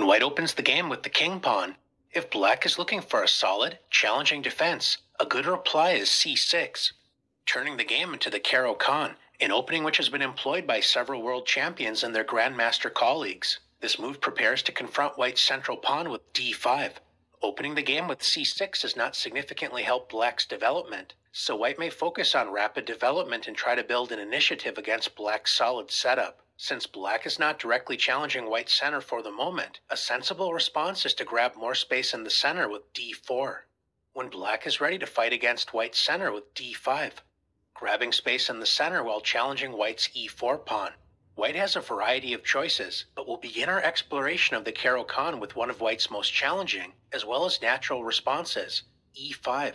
When white opens the game with the king pawn, if black is looking for a solid, challenging defense, a good reply is c6, turning the game into the Caro-Kann, an opening which has been employed by several world champions and their grandmaster colleagues. This move prepares to confront white's central pawn with d5. Opening the game with c6 does not significantly help black's development, so white may focus on rapid development and try to build an initiative against black's solid setup. Since black is not directly challenging white's center for the moment, a sensible response is to grab more space in the center with d4. When black is ready to fight against white's center with d5, grabbing space in the center while challenging white's e4 pawn. White has a variety of choices, but we'll begin our exploration of the Caro-Kann with one of white's most challenging, as well as natural responses, e5.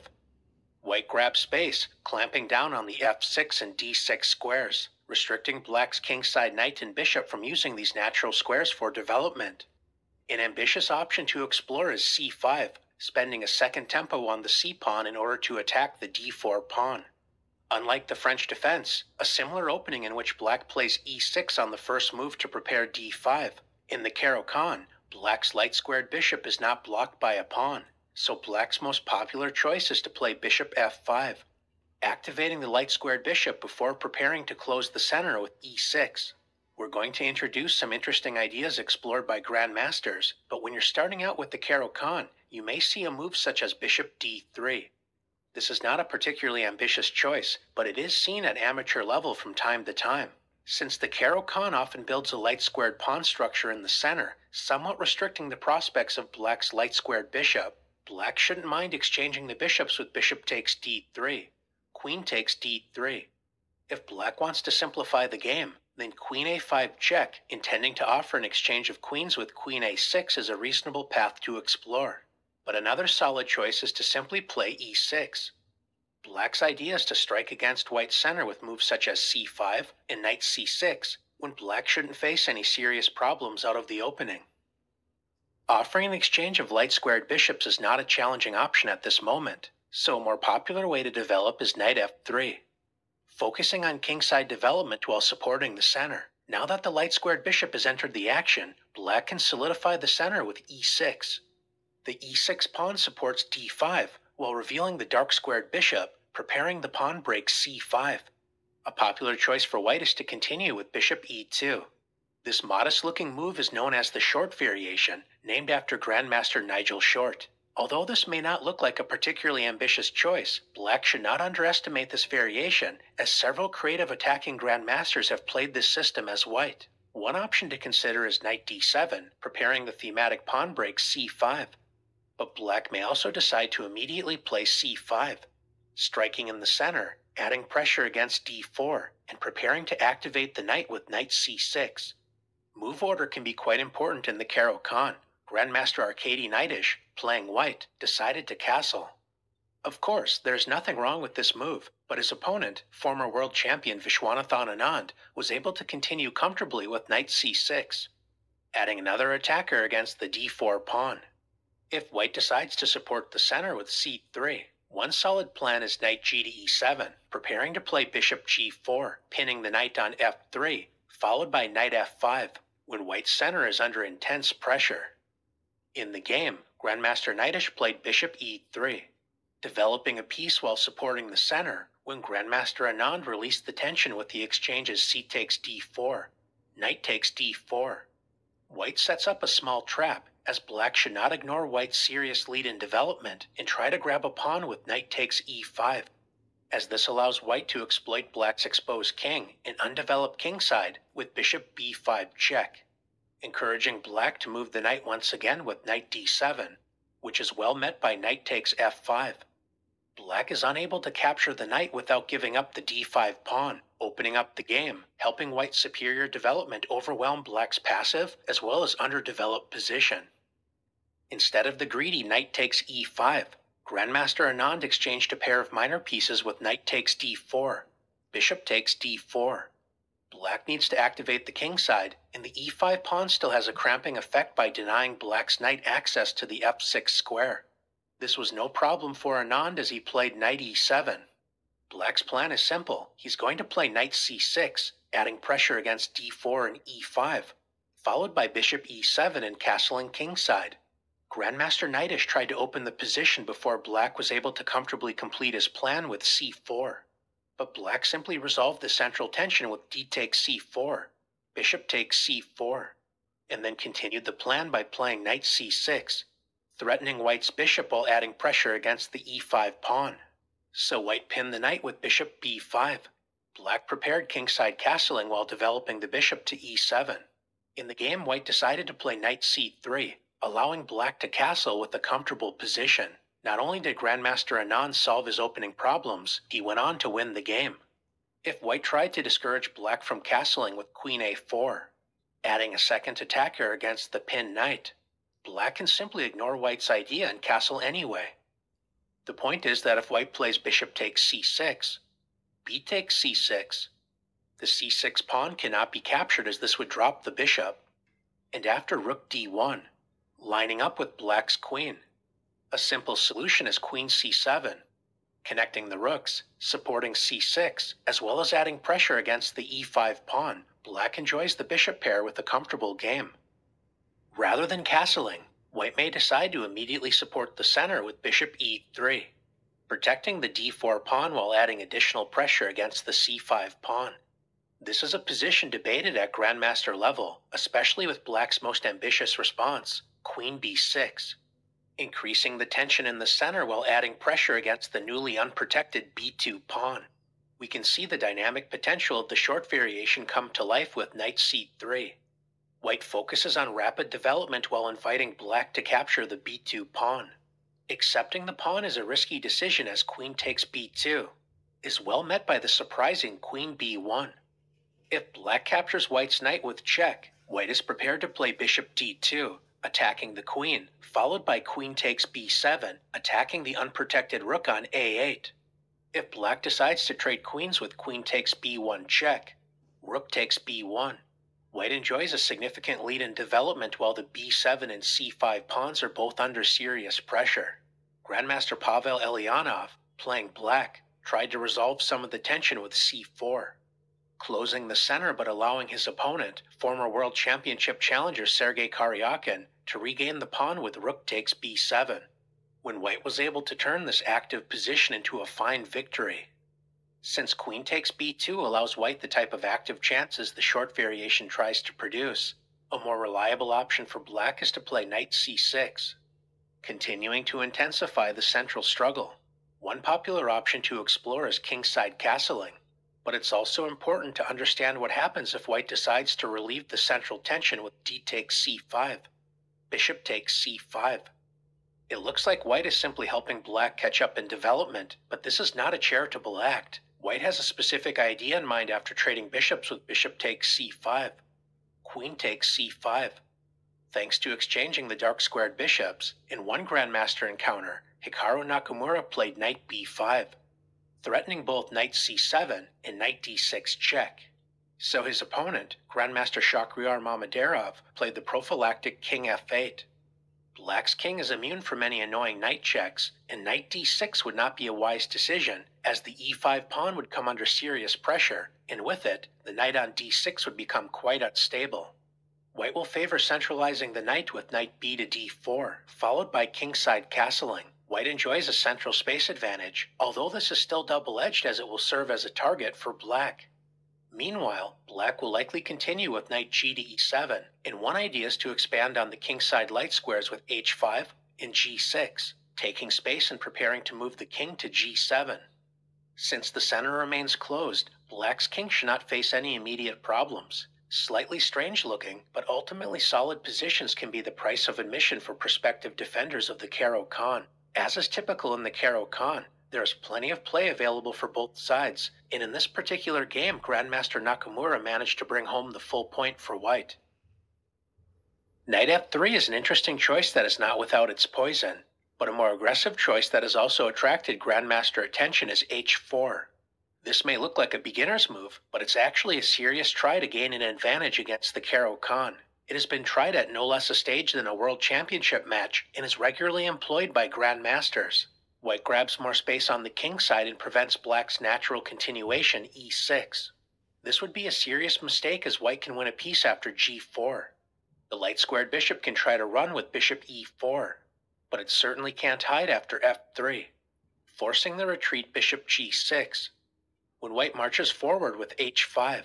White grabs space, clamping down on the f6 and d6 squares, restricting black's kingside knight and bishop from using these natural squares for development. An ambitious option to explore is c5, spending a second tempo on the c-pawn in order to attack the d4 pawn. Unlike the French defense, a similar opening in which black plays e6 on the first move to prepare d5. In the Caro-Kann, black's light-squared bishop is not blocked by a pawn, so black's most popular choice is to play bishop f5, activating the light-squared bishop before preparing to close the center with e6. We're going to introduce some interesting ideas explored by grandmasters, but when you're starting out with the Caro-Kann, you may see a move such as bishop d3. This is not a particularly ambitious choice, but it is seen at amateur level from time to time. Since the Caro-Kann often builds a light-squared pawn structure in the center, somewhat restricting the prospects of black's light-squared bishop, black shouldn't mind exchanging the bishops with bishop takes d3, queen takes d3. If black wants to simplify the game, then queen a5 check, intending to offer an exchange of queens with queen a6 is a reasonable path to explore. But another solid choice is to simply play e6. Black's idea is to strike against white's center with moves such as c5 and knight c6, when black shouldn't face any serious problems out of the opening. Offering an exchange of light-squared bishops is not a challenging option at this moment, so a more popular way to develop is knight f3. Focusing on kingside development while supporting the center. Now that the light-squared bishop has entered the action, black can solidify the center with e6. The e6 pawn supports d5, while revealing the dark-squared bishop, preparing the pawn break c5. A popular choice for white is to continue with bishop e2. This modest-looking move is known as the short variation, named after Grandmaster Nigel Short. Although this may not look like a particularly ambitious choice, black should not underestimate this variation, as several creative attacking grandmasters have played this system as white. One option to consider is knight d7, preparing the thematic pawn break c5. But black may also decide to immediately play c5, striking in the center, adding pressure against d4, and preparing to activate the knight with knight c6. Move order can be quite important in the Caro-Kann. Grandmaster Arkady Knightish, playing white, decided to castle. Of course, there's nothing wrong with this move, but his opponent, former world champion Vishwanathan Anand, was able to continue comfortably with knight c6, adding another attacker against the d4 pawn. If white decides to support the center with c3, one solid plan is knight g to e7, preparing to play bishop g4, pinning the knight on f3, followed by knight f5, when white's center is under intense pressure. In the game, Grandmaster Knightish played bishop e3, developing a piece while supporting the center, when Grandmaster Anand released the tension with the exchanges c takes d4, knight takes d4. White sets up a small trap, as black should not ignore white's serious lead in development and try to grab a pawn with knight takes e5, as this allows white to exploit black's exposed king and undeveloped kingside with bishop b5 check, encouraging black to move the knight once again with knight d7, which is well met by knight takes f5. Black is unable to capture the knight without giving up the d5 pawn, opening up the game, helping white's superior development overwhelm black's passive as well as underdeveloped position. Instead of the greedy knight takes e5, Grandmaster Anand exchanged a pair of minor pieces with knight takes d4, bishop takes d4. Black needs to activate the kingside, and the e5 pawn still has a cramping effect by denying black's knight access to the f6 square. This was no problem for Anand as he played knight e7. Black's plan is simple. He's going to play knight c6, adding pressure against d4 and e5. followed by bishop e7 and castling kingside. Grandmaster Knightish tried to open the position before black was able to comfortably complete his plan with c4. But black simply resolved the central tension with d takes c4, bishop takes c4, and then continued the plan by playing knight c6, threatening white's bishop while adding pressure against the e5 pawn. So white pinned the knight with bishop b5. Black prepared kingside castling while developing the bishop to e7. In the game, white decided to play knight c3, allowing black to castle with a comfortable position. Not only did Grandmaster Anand solve his opening problems, he went on to win the game. If white tried to discourage black from castling with queen a4, adding a second attacker against the pinned knight, black can simply ignore white's idea and castle anyway. The point is that if white plays bishop takes c6, b takes c6, the c6 pawn cannot be captured as this would drop the bishop, and after rook d1, lining up with black's queen, a simple solution is queen c7, connecting the rooks, supporting c6, as well as adding pressure against the e5 pawn. Black enjoys the bishop pair with a comfortable game. Rather than castling, white may decide to immediately support the center with bishop e3, protecting the d4 pawn while adding additional pressure against the c5 pawn. This is a position debated at grandmaster level, especially with black's most ambitious response, queen b6, increasing the tension in the center while adding pressure against the newly unprotected b2 pawn. We can see the dynamic potential of the short variation come to life with knight c3. White focuses on rapid development while inviting black to capture the b2 pawn. Accepting the pawn is a risky decision as queen takes b2 is well met by the surprising queen b1. If black captures white's knight with check, white is prepared to play bishop d2, attacking the queen, followed by queen takes b7, attacking the unprotected rook on a8. If black decides to trade queens with queen takes b1 check, rook takes b1, white enjoys a significant lead in development while the b7 and c5 pawns are both under serious pressure. Grandmaster Pavel Elyanov, playing black, tried to resolve some of the tension with c4, closing the center but allowing his opponent, former world championship challenger Sergei Karyakin, to regain the pawn with rook takes b7, when white was able to turn this active position into a fine victory. Since queen takes b2 allows white the type of active chances the short variation tries to produce, a more reliable option for black is to play knight c6, continuing to intensify the central struggle. One popular option to explore is kingside castling, but it's also important to understand what happens if white decides to relieve the central tension with d takes c5, bishop takes c5. It looks like white is simply helping black catch up in development, but this is not a charitable act. White has a specific idea in mind after trading bishops with bishop takes c5, queen takes c5. Thanks to exchanging the dark squared bishops, in one grandmaster encounter, Hikaru Nakamura played knight b5, threatening both knight c7 and knight d6 check. So his opponent, Grandmaster Shakhriyar Mamedyarov, played the prophylactic king f8. Black's king is immune from any annoying knight checks, and knight d6 would not be a wise decision, as the e5 pawn would come under serious pressure, and with it, the knight on d6 would become quite unstable. White will favor centralizing the knight with knight b to d4, followed by kingside castling. White enjoys a central space advantage, although this is still double-edged as it will serve as a target for black. Meanwhile, black will likely continue with knight g to e7, and one idea is to expand on the kingside light squares with h5 and g6, taking space and preparing to move the king to g7. Since the center remains closed, black's king should not face any immediate problems. Slightly strange looking, but ultimately solid positions can be the price of admission for prospective defenders of the Caro-Kann. As is typical in the Caro-Kann, there is plenty of play available for both sides, and in this particular game, Grandmaster Nakamura managed to bring home the full point for white. Knight f3 is an interesting choice that is not without its poison, but a more aggressive choice that has also attracted Grandmaster attention is h4. This may look like a beginner's move, but it's actually a serious try to gain an advantage against the Caro-Kann. It has been tried at no less a stage than a world championship match and is regularly employed by grandmasters. White grabs more space on the king side and prevents black's natural continuation, e6. This would be a serious mistake as white can win a piece after g4. The light-squared bishop can try to run with bishop e4, but it certainly can't hide after f3, forcing the retreat bishop g6, when white marches forward with h5,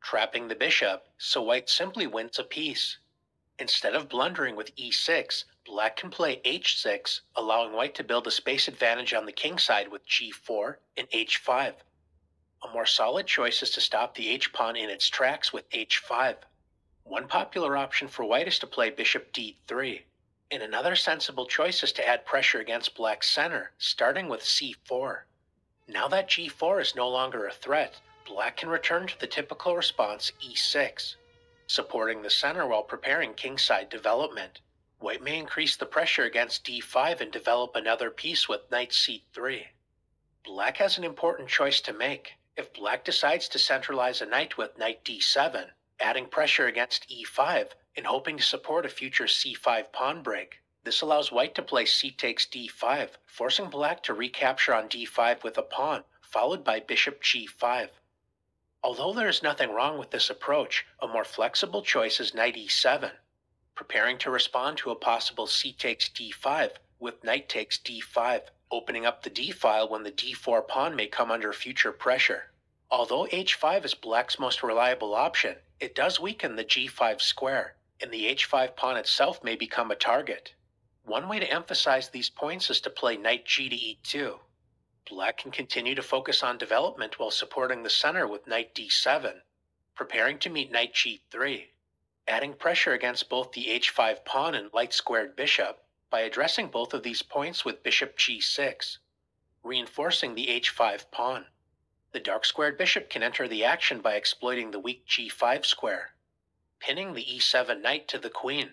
trapping the bishop, so white simply wins a piece. Instead of blundering with e6, black can play h6, allowing white to build a space advantage on the king side with g4 and h5. A more solid choice is to stop the h-pawn in its tracks with h5. One popular option for white is to play bishop d3, and another sensible choice is to add pressure against black's center, starting with c4. Now that g4 is no longer a threat, black can return to the typical response e6, supporting the center while preparing kingside development. White may increase the pressure against d5 and develop another piece with knight c3. Black has an important choice to make. If black decides to centralize a knight with knight d7, adding pressure against e5 and hoping to support a future c5 pawn break, this allows white to play c takes d5, forcing black to recapture on d5 with a pawn, followed by bishop g5. Although there is nothing wrong with this approach, a more flexible choice is knight e7, preparing to respond to a possible c takes d5 with knight takes d5, opening up the d file when the d4 pawn may come under future pressure. Although h5 is black's most reliable option, it does weaken the g5 square, and the h5 pawn itself may become a target. One way to emphasize these points is to play knight g to e2. Black can continue to focus on development while supporting the center with knight d7, preparing to meet knight g3, adding pressure against both the h5 pawn and light-squared bishop by addressing both of these points with bishop g6, reinforcing the h5 pawn. The dark-squared bishop can enter the action by exploiting the weak g5 square, pinning the e7 knight to the queen.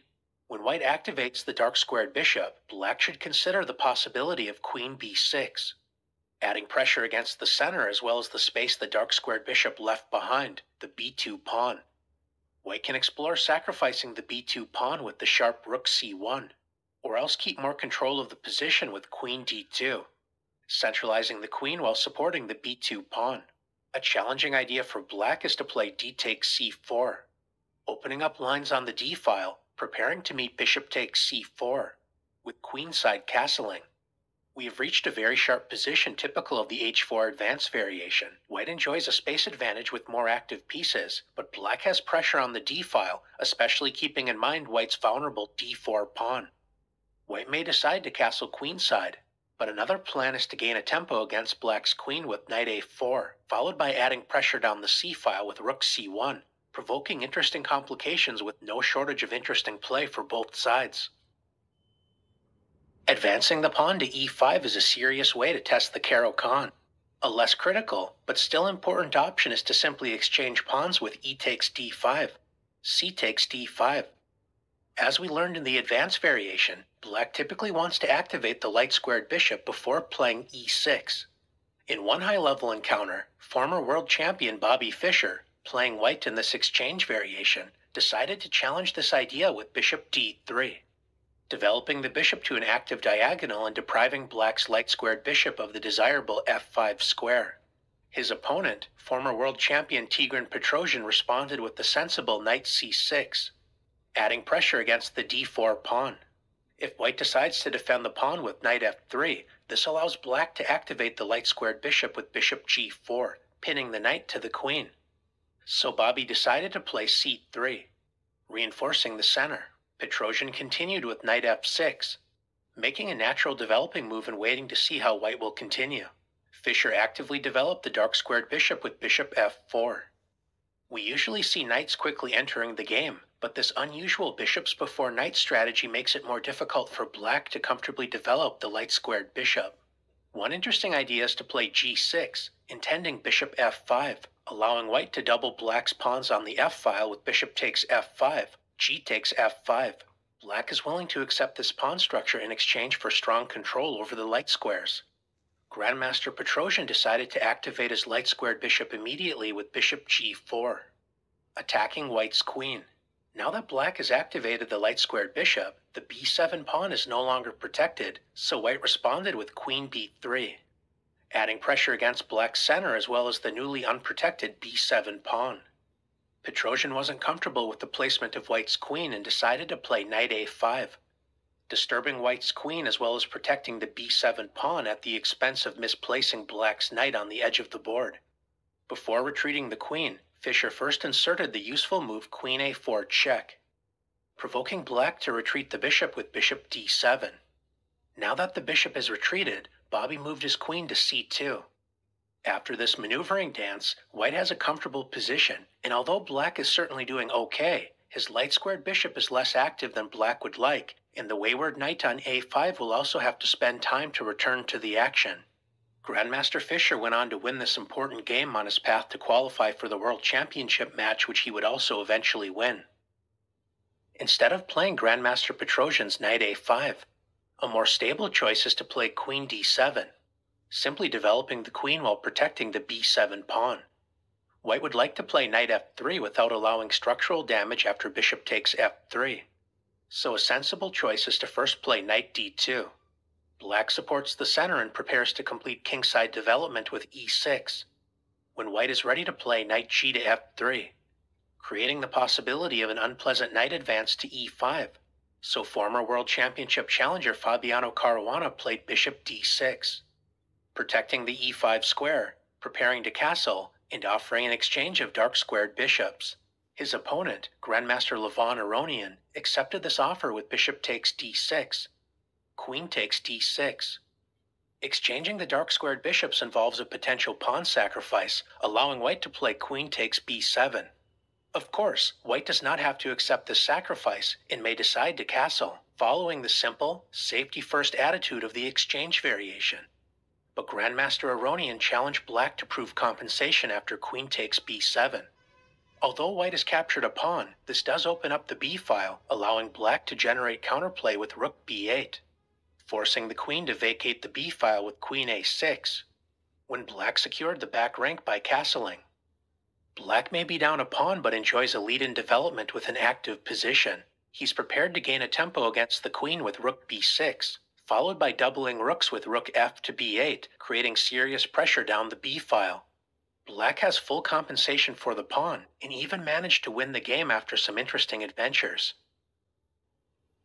When white activates the dark-squared bishop, black should consider the possibility of queen b6, adding pressure against the center as well as the space the dark-squared bishop left behind, the b2 pawn. White can explore sacrificing the b2 pawn with the sharp rook c1, or else keep more control of the position with queen d2, centralizing the queen while supporting the b2 pawn. A challenging idea for black is to play d takes c4, opening up lines on the d file, preparing to meet bishop takes c4, with queenside castling. We have reached a very sharp position typical of the h4 advance variation. White enjoys a space advantage with more active pieces, but black has pressure on the d file, especially keeping in mind white's vulnerable d4 pawn. White may decide to castle queenside, but another plan is to gain a tempo against black's queen with knight a4, followed by adding pressure down the c file with rook c1, provoking interesting complications with no shortage of interesting play for both sides. Advancing the pawn to e5 is a serious way to test the Caro-Kann. A less critical, but still important option is to simply exchange pawns with e takes d5, c takes d5. As we learned in the advance variation, black typically wants to activate the light-squared bishop before playing e6. In one high-level encounter, former world champion Bobby Fischer, playing white in this exchange variation, decided to challenge this idea with bishop d3, developing the bishop to an active diagonal and depriving black's light-squared bishop of the desirable f5 square. His opponent, former world champion Tigran Petrosian, responded with the sensible knight c6, adding pressure against the d4 pawn. If white decides to defend the pawn with knight f3, this allows black to activate the light-squared bishop with bishop g4, pinning the knight to the queen. So Bobby decided to play c3, reinforcing the center. Petrosian continued with knight f6, making a natural developing move and waiting to see how white will continue. Fischer actively developed the dark-squared bishop with bishop f4. We usually see knights quickly entering the game, but this unusual bishops before knight strategy makes it more difficult for black to comfortably develop the light-squared bishop. One interesting idea is to play g6, intending bishop f5, allowing white to double black's pawns on the f-file with bishop takes f5, g takes f5. Black is willing to accept this pawn structure in exchange for strong control over the light squares. Grandmaster Petrosian decided to activate his light-squared bishop immediately with bishop g4, attacking white's queen. Now that black has activated the light-squared bishop, the b7 pawn is no longer protected, so white responded with queen b3, adding pressure against black's center as well as the newly unprotected b7 pawn. Petrosian wasn't comfortable with the placement of white's queen and decided to play knight a5, disturbing white's queen as well as protecting the b7 pawn at the expense of misplacing black's knight on the edge of the board. Before retreating the queen, Fischer first inserted the useful move queen a4 check, provoking black to retreat the bishop with bishop d7. Now that the bishop is retreated, Bobby moved his queen to c2. After this maneuvering dance, white has a comfortable position, and although black is certainly doing okay, his light-squared bishop is less active than black would like, and the wayward knight on a5 will also have to spend time to return to the action. Grandmaster Fischer went on to win this important game on his path to qualify for the World Championship match, which he would also eventually win. Instead of playing Grandmaster Petrosian's knight a5, a more stable choice is to play queen d7, simply developing the queen while protecting the b7 pawn. White would like to play knight f3 without allowing structural damage after bishop takes f3, so a sensible choice is to first play knight d2. Black supports the center and prepares to complete kingside development with e6, when white is ready to play knight g to f3, creating the possibility of an unpleasant knight advance to e5, so former World Championship challenger Fabiano Caruana played bishop d6, protecting the e5 square, preparing to castle, and offering an exchange of dark-squared bishops. His opponent, Grandmaster Levon Aronian, accepted this offer with bishop takes d6, queen takes d6. Exchanging the dark-squared bishops involves a potential pawn sacrifice, allowing white to play queen takes b7. Of course, white does not have to accept this sacrifice and may decide to castle, following the simple, safety-first attitude of the exchange variation. But Grandmaster Aronian challenged black to prove compensation after queen takes b7. Although white has captured a pawn, this does open up the b-file, allowing black to generate counterplay with rook b8, forcing the queen to vacate the b-file with queen a6, when black secured the back rank by castling. Black may be down a pawn but enjoys a lead in development with an active position. He's prepared to gain a tempo against the queen with rook b6, followed by doubling rooks with rook f to b8, creating serious pressure down the b-file. Black has full compensation for the pawn, and even managed to win the game after some interesting adventures.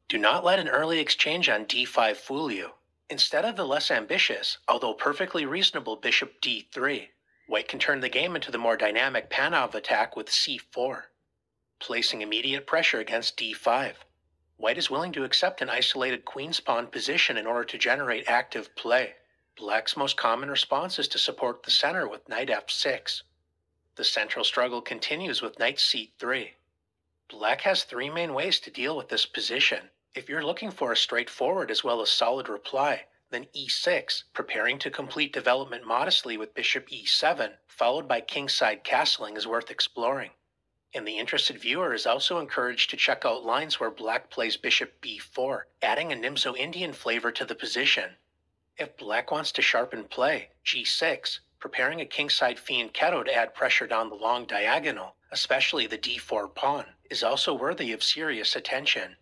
Do not let an early exchange on d5 fool you. Instead of the less ambitious, although perfectly reasonable bishop d3, white can turn the game into the more dynamic Panov attack with c4, placing immediate pressure against d5. White is willing to accept an isolated queen's pawn position in order to generate active play. Black's most common response is to support the center with knight f6. The central struggle continues with knight c3. Black has three main ways to deal with this position. If you're looking for a straightforward as well as solid reply, then e6, preparing to complete development modestly with bishop e7, followed by kingside castling, is worth exploring. And the interested viewer is also encouraged to check out lines where black plays bishop b4, adding a Nimzo-Indian flavor to the position. If black wants to sharpen play, g6, preparing a kingside fianchetto to add pressure down the long diagonal, especially the d4 pawn, is also worthy of serious attention.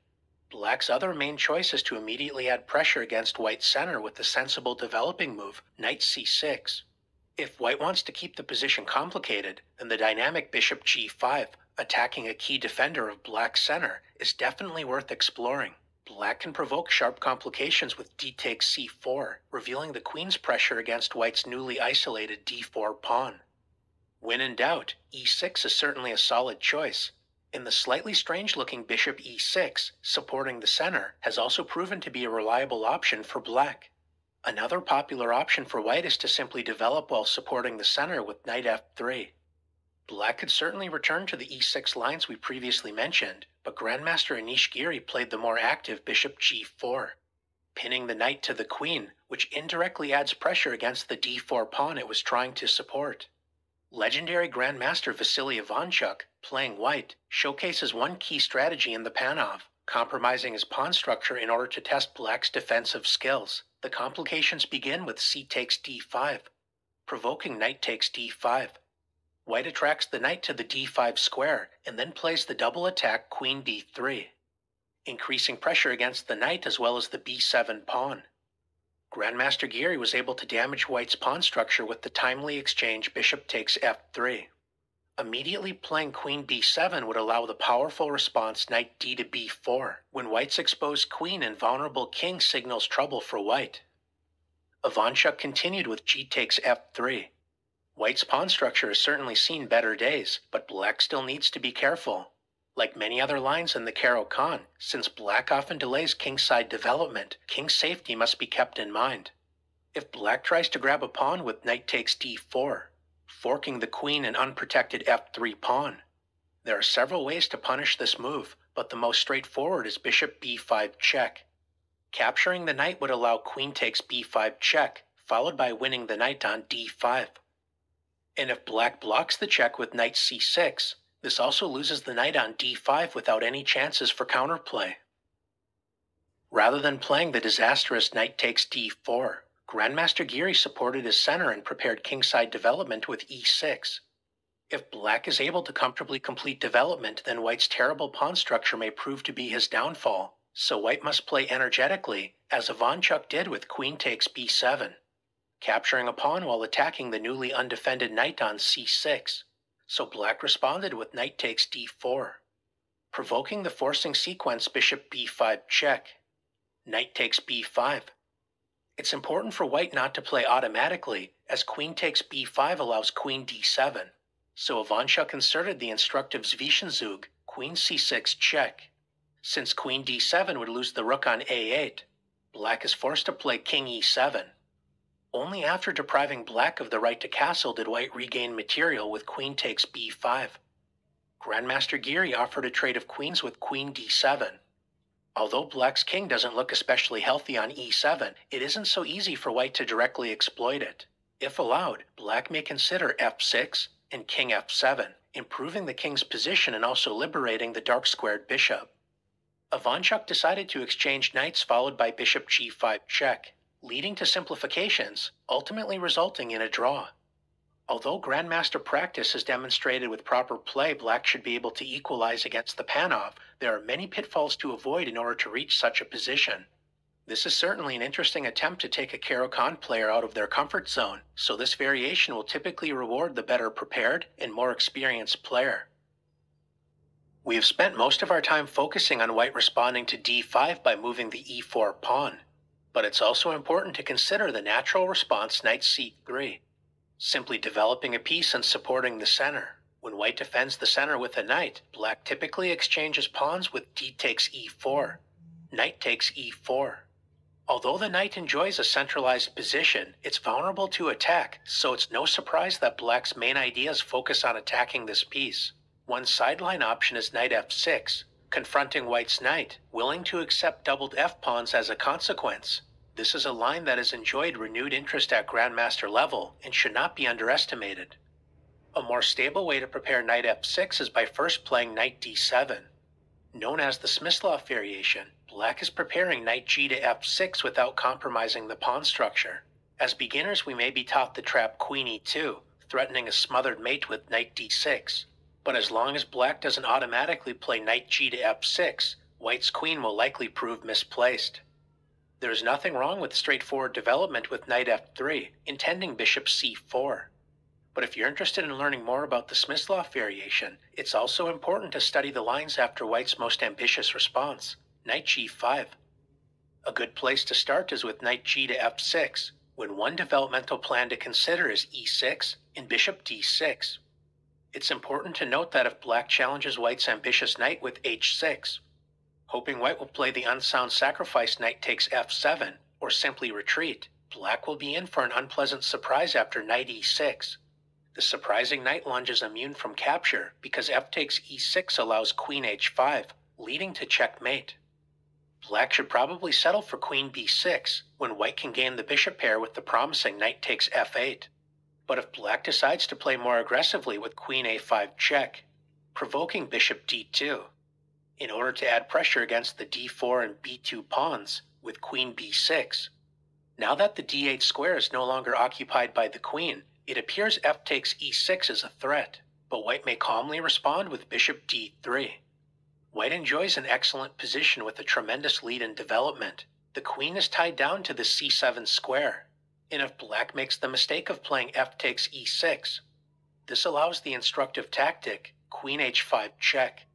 Black's other main choice is to immediately add pressure against white's center with the sensible developing move, knight c6. If white wants to keep the position complicated, then the dynamic bishop g5, attacking a key defender of black's center, is definitely worth exploring. Black can provoke sharp complications with d takes c4, revealing the queen's pressure against white's newly isolated d4 pawn. When in doubt, e6 is certainly a solid choice, and the slightly strange-looking bishop e6, supporting the center, has also proven to be a reliable option for black. Another popular option for white is to simply develop while supporting the center with knight f3. Black could certainly return to the e6 lines we previously mentioned, but Grandmaster Anish Giri played the more active bishop g4, pinning the knight to the queen, which indirectly adds pressure against the d4 pawn it was trying to support. Legendary Grandmaster Vasily Ivanchuk, playing white, showcases one key strategy in the Panov, compromising his pawn structure in order to test black's defensive skills. The complications begin with c takes d5, provoking knight takes d5. White attracts the knight to the d5 square and then plays the double attack queen d3, increasing pressure against the knight as well as the b7 pawn. Grandmaster Giri was able to damage white's pawn structure with the timely exchange bishop takes f3. Immediately playing queen b7 would allow the powerful response knight d to b4, when white's exposed queen and vulnerable king signals trouble for white. Ivanchuk continued with g takes f3. White's pawn structure has certainly seen better days, but black still needs to be careful. Like many other lines in the Caro-Kann, since black often delays kingside development, king safety must be kept in mind. If black tries to grab a pawn with knight takes d4, forking the queen and unprotected f3 pawn. There are several ways to punish this move, but the most straightforward is bishop b5 check. Capturing the knight would allow queen takes b5 check, followed by winning the knight on d5. And if black blocks the check with knight c6, this also loses the knight on d5 without any chances for counterplay. Rather than playing the disastrous knight takes d4, Grandmaster Giri supported his center and prepared kingside development with e6. If black is able to comfortably complete development, then white's terrible pawn structure may prove to be his downfall, so white must play energetically, as Ivanchuk did with queen takes b7, capturing a pawn while attacking the newly undefended knight on c6, so black responded with knight takes d4, provoking the forcing sequence bishop b5 check, knight takes b5. It's important for white not to play automatically, as queen takes b5 allows queen d7, so Ivanchuk inserted the instructive Zwischenzug, queen c6 check. Since queen d7 would lose the rook on a8, black is forced to play king e7. Only after depriving black of the right to castle did white regain material with queen takes b5. Grandmaster Giri offered a trade of queens with queen d7. Although black's king doesn't look especially healthy on e7, it isn't so easy for white to directly exploit it. If allowed, black may consider f6 and king f7, improving the king's position and also liberating the dark-squared bishop. Ivanchuk decided to exchange knights followed by bishop g5 check, leading to simplifications, ultimately resulting in a draw. Although Grandmaster practice has demonstrated with proper play black should be able to equalize against the Panov, there are many pitfalls to avoid in order to reach such a position. This is certainly an interesting attempt to take a Caro-Kann player out of their comfort zone, so this variation will typically reward the better prepared and more experienced player. We have spent most of our time focusing on white responding to d5 by moving the e4 pawn, but it's also important to consider the natural response knight c3. Simply developing a piece and supporting the center. When white defends the center with a knight, black typically exchanges pawns with d takes e4, knight takes e4. Although the knight enjoys a centralized position, it's vulnerable to attack, so it's no surprise that black's main ideas focus on attacking this piece. One sideline option is knight f6, confronting white's knight, willing to accept doubled f-pawns as a consequence. This is a line that has enjoyed renewed interest at Grandmaster level and should not be underestimated. A more stable way to prepare knight f6 is by first playing knight d7. Known as the Smyslov variation, black is preparing knight g to f6 without compromising the pawn structure. As beginners, we may be taught the trap queen e2, threatening a smothered mate with knight d6. But as long as black doesn't automatically play knight g to f6, white's queen will likely prove misplaced. There is nothing wrong with straightforward development with knight f3, intending bishop c4. But if you're interested in learning more about the Smyslov variation, it's also important to study the lines after white's most ambitious response, knight g5. A good place to start is with knight g to f6, when one developmental plan to consider is e6 and bishop d6. It's important to note that if black challenges white's ambitious knight with h6, hoping white will play the unsound sacrifice knight takes f7, or simply retreat, black will be in for an unpleasant surprise after knight e6. The surprising knight lunge is immune from capture because f takes e6 allows queen h5, leading to checkmate. Black should probably settle for queen b6, when white can gain the bishop pair with the promising knight takes f8. But if black decides to play more aggressively with queen a5 check, provoking bishop d2, in order to add pressure against the d4 and b2 pawns with queen b6. Now that the d8 square is no longer occupied by the queen, it appears f takes e6 is a threat, but white may calmly respond with bishop d3. White enjoys an excellent position with a tremendous lead in development. The queen is tied down to the c7 square, and if black makes the mistake of playing f takes e6, This allows the instructive tactic, queen h5 check,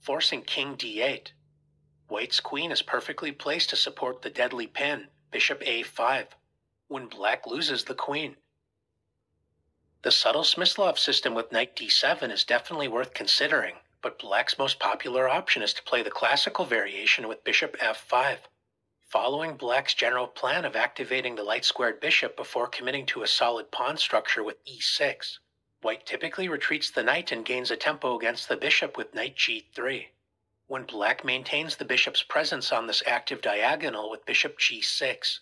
forcing king d8. White's queen is perfectly placed to support the deadly pin, bishop a5, when black loses the queen. The subtle Smyslov system with knight d7 is definitely worth considering, but black's most popular option is to play the classical variation with bishop f5. Following black's general plan of activating the light-squared bishop before committing to a solid pawn structure with e6, white typically retreats the knight and gains a tempo against the bishop with knight g3. When black maintains the bishop's presence on this active diagonal with bishop g6,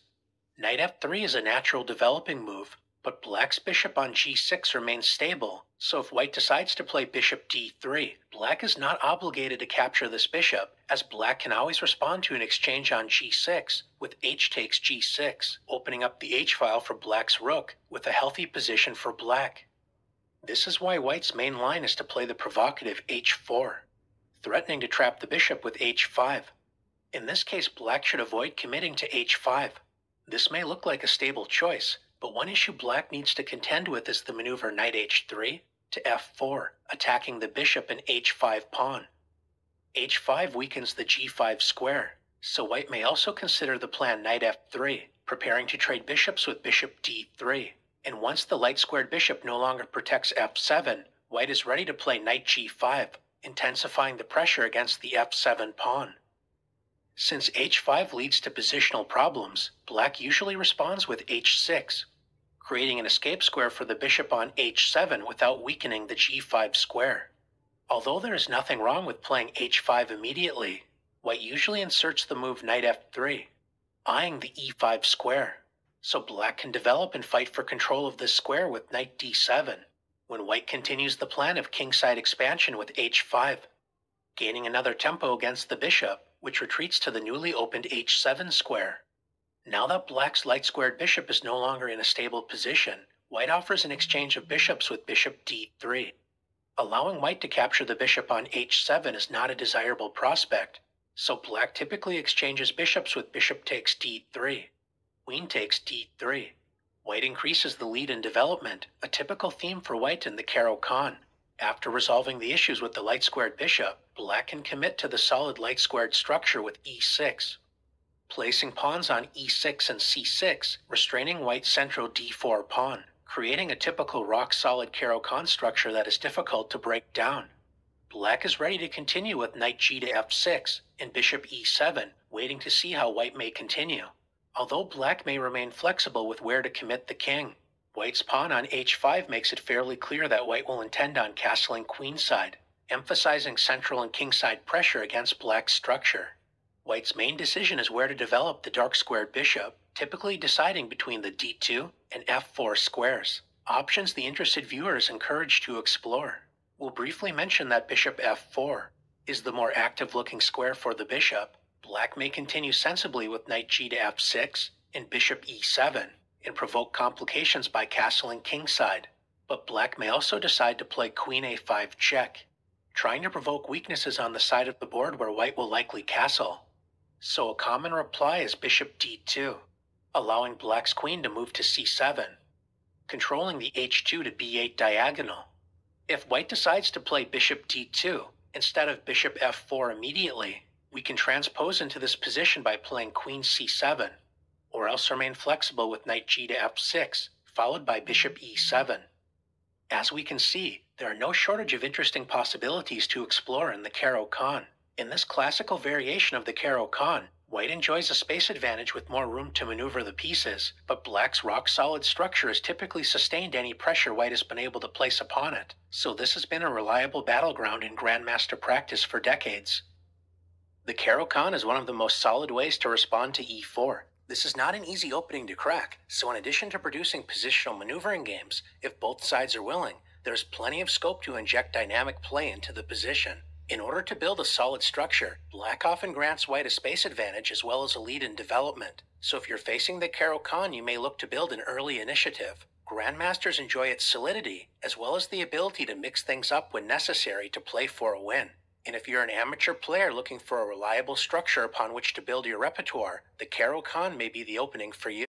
knight f3 is a natural developing move, but black's bishop on g6 remains stable, so if white decides to play bishop d3, black is not obligated to capture this bishop, as black can always respond to an exchange on g6 with h takes g6, opening up the h-file for black's rook with a healthy position for black. This is why white's main line is to play the provocative h4, threatening to trap the bishop with h5. In this case, black should avoid committing to h5. This may look like a stable choice, but one issue black needs to contend with is the maneuver knight h3 to f4, attacking the bishop and h5 pawn. h5 weakens the g5 square, so white may also consider the plan knight f3, preparing to trade bishops with bishop d3. And once the light-squared bishop no longer protects f7, white is ready to play knight g5, intensifying the pressure against the f7 pawn. Since h5 leads to positional problems, black usually responds with h6, creating an escape square for the bishop on h7 without weakening the g5 square. Although there is nothing wrong with playing h5 immediately, white usually inserts the move knight f3, eyeing the e5 square, so black can develop and fight for control of this square with knight d7, when white continues the plan of kingside expansion with h5, gaining another tempo against the bishop, which retreats to the newly opened h7 square. Now that black's light-squared bishop is no longer in a stable position, white offers an exchange of bishops with bishop d3. Allowing white to capture the bishop on h7 is not a desirable prospect, so black typically exchanges bishops with bishop takes d3, queen takes d3. White increases the lead in development, a typical theme for white in the Caro-Kann. After resolving the issues with the light-squared bishop, black can commit to the solid light-squared structure with e6, placing pawns on e6 and c6, restraining white's central d4 pawn, creating a typical rock-solid Caro-Kann structure that is difficult to break down. Black is ready to continue with knight g to f6 and bishop e7, waiting to see how white may continue. Although black may remain flexible with where to commit the king, white's pawn on h5 makes it fairly clear that white will intend on castling queenside, emphasizing central and kingside pressure against black's structure. White's main decision is where to develop the dark-squared bishop, typically deciding between the d2 and f4 squares, options the interested viewer is encouraged to explore. We'll briefly mention that bishop f4 is the more active-looking square for the bishop. Black may continue sensibly with knight g to f6 and bishop e7, and provoke complications by castling kingside, but black may also decide to play queen a5 check, trying to provoke weaknesses on the side of the board where white will likely castle. So a common reply is bishop d2, allowing black's queen to move to c7, controlling the h2 to b8 diagonal. If white decides to play bishop d2 instead of bishop f4 immediately, we can transpose into this position by playing queen c7, or else remain flexible with knight g to f6, followed by bishop e7. As we can see, there are no shortage of interesting possibilities to explore in the Caro-Kann. In this classical variation of the Caro-Kann, white enjoys a space advantage with more room to maneuver the pieces, but black's rock-solid structure has typically sustained any pressure white has been able to place upon it, so this has been a reliable battleground in Grandmaster practice for decades. The Caro-Kann is one of the most solid ways to respond to e4. This is not an easy opening to crack, so in addition to producing positional maneuvering games, if both sides are willing, there's plenty of scope to inject dynamic play into the position. In order to build a solid structure, black often grants white a space advantage as well as a lead in development, so if you're facing the Caro-Kann, you may look to build an early initiative. Grandmasters enjoy its solidity, as well as the ability to mix things up when necessary to play for a win. And if you're an amateur player looking for a reliable structure upon which to build your repertoire, the Caro-Kann may be the opening for you.